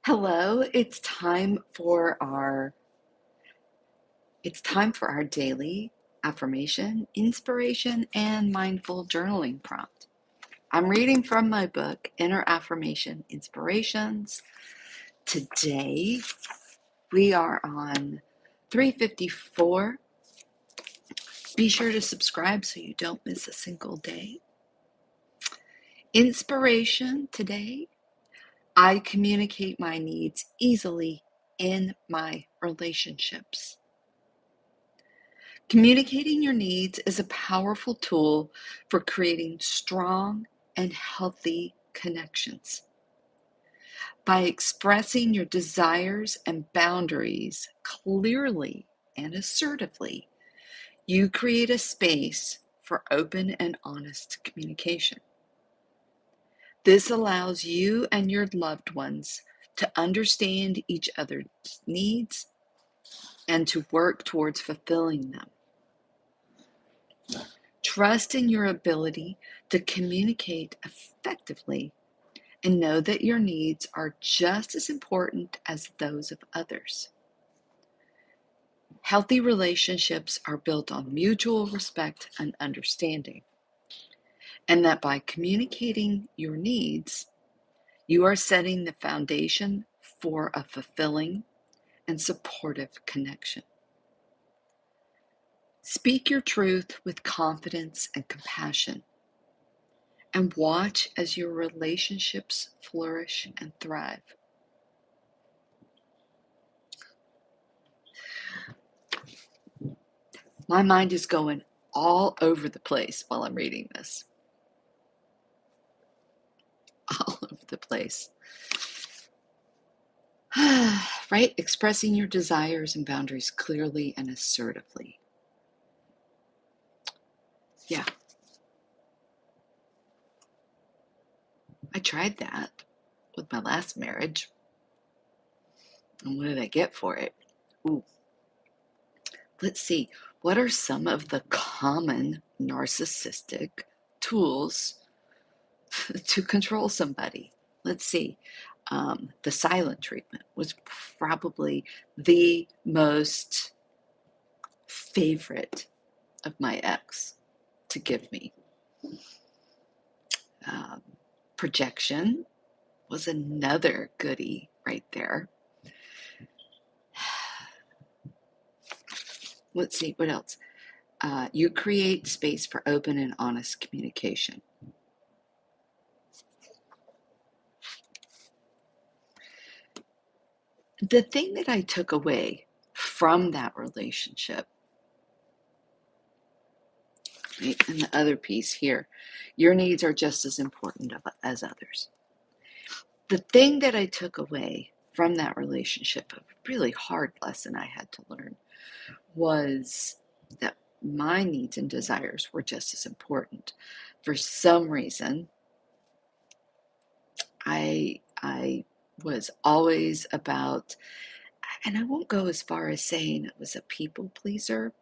Hello, it's time for our daily affirmation, inspiration, and mindful journaling prompt. I'm reading from my book, Inner Affirmation Inspirations. Today, we are on 354. Be sure to subscribe so you don't miss a single day. Inspiration today, I communicate my needs easily in my relationships. Communicating your needs is a powerful tool for creating strong and healthy connections. By expressing your desires and boundaries clearly and assertively, you create a space for open and honest communication. This allows you and your loved ones to understand each other's needs and to work towards fulfilling them. Trust in your ability to communicate effectively and know that your needs are just as important as those of others. Healthy relationships are built on mutual respect and understanding, and that by communicating your needs, you are setting the foundation for a fulfilling and supportive connection. Speak your truth with confidence and compassion, and watch as your relationships flourish and thrive. My mind is going all over the place while I'm reading this. All over the place. Right? Expressing your desires and boundaries clearly and assertively. Yeah. I tried that with my last marriage. And what did I get for it? Ooh. Let's see. What are some of the common narcissistic tools to control somebody? Let's see. The silent treatment was probably the most favorite of my ex to give me. Projection was another goodie right there. Let's see, what else? You create space for open and honest communication. The thing that I took away from that relationship, right, and the other piece here, your needs are just as important as others. The thing that I took away from that relationship, a really hard lesson I had to learn, was that my needs and desires were just as important. For some reason, I was always about, and I won't go as far as saying it was a people pleaser.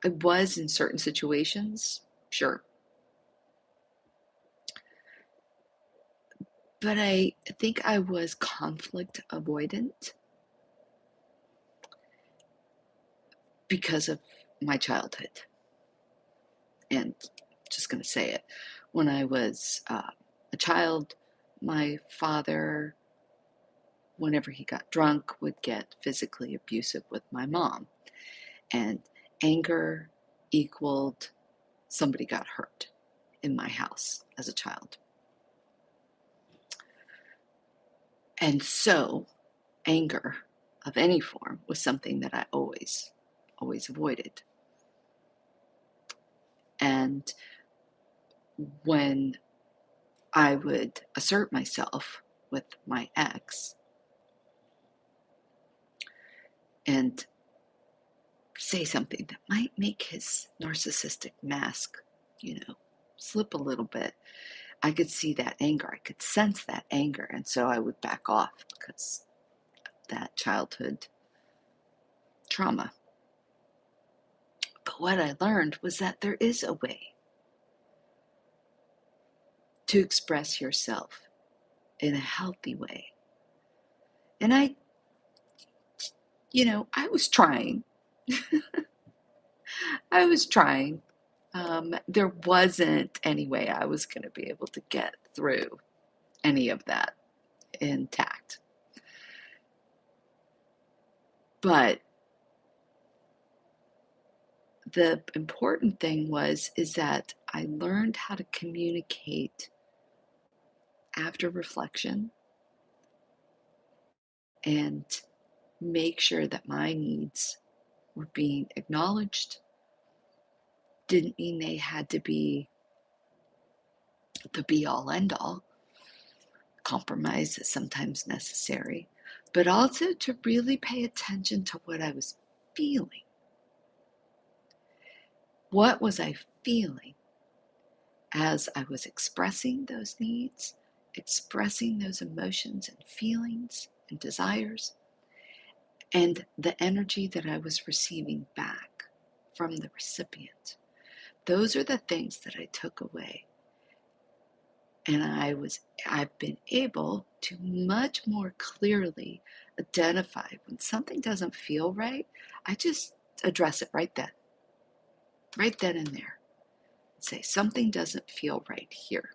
I was in certain situations, sure. But I think I was conflict avoidant because of my childhood. And just going to say it. When I was a child, my father, whenever he got drunk, would get physically abusive with my mom. And anger equaled somebody got hurt in my house as a child. And so anger of any form was something that I always avoided. And when I would assert myself with my ex and say something that might make his narcissistic mask, slip a little bit, I could see that anger. I could sense that anger. And so I would back off because of that childhood trauma. But what I learned was that there is a way to express yourself in a healthy way And I was trying. I was trying. There wasn't any way I was going to be able to get through any of that intact. But the important thing is that I learned how to communicate after reflection and make sure that my needs were being acknowledged. Didn't mean they had to be the be all end all. Compromise is sometimes necessary, but also to really pay attention to what I was feeling. What was I feeling as I was expressing those needs, expressing those emotions and feelings and desires, and the energy that I was receiving back from the recipient? Those are the things that I took away. And I've been able to much more clearly identify when something doesn't feel right. I just address it right then and there. Say, something doesn't feel right here.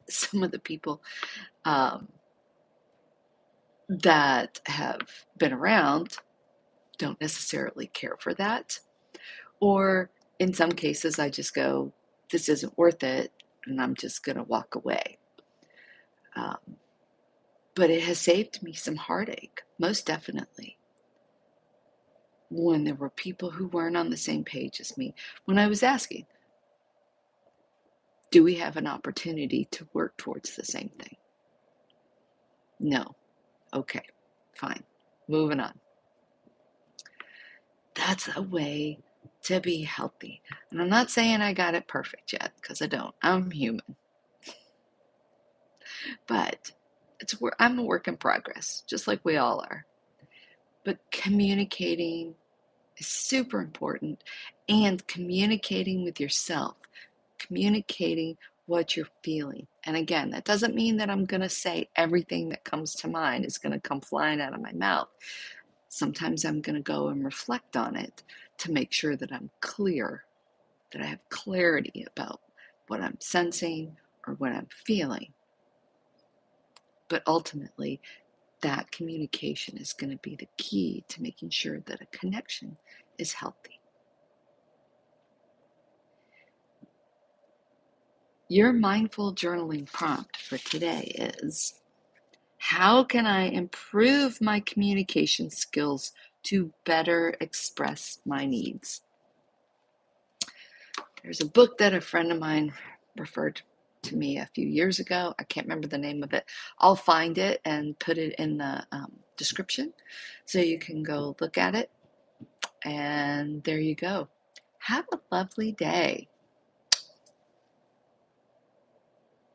Some of the people that have been around don't necessarily care for that. Or in some cases, I just go, this isn't worth it, and I'm just going to walk away. But it has saved me some heartache, most definitely, when there were people who weren't on the same page as me. When I was asking, do we have an opportunity to work towards the same thing? No. Okay, fine. Moving on. That's a way to be healthy. And I'm not saying I got it perfect yet, because I don't. I'm human. But I'm a work in progress, just like we all are. But communicating is super important, and communicating with yourself, communicating what you're feeling. And again, that doesn't mean that I'm going to say everything that comes to mind is going to come flying out of my mouth. Sometimes I'm going to go and reflect on it to make sure that I'm clear, that I have clarity about what I'm sensing or what I'm feeling. But ultimately, that communication is going to be the key to making sure that a connection is healthy. Your mindful journaling prompt for today is, how can I improve my communication skills to better express my needs? There's a book that a friend of mine referred to me a few years ago. I can't remember the name of it. I'll find it and put it in the description so you can go look at it. And there you go. Have a lovely day.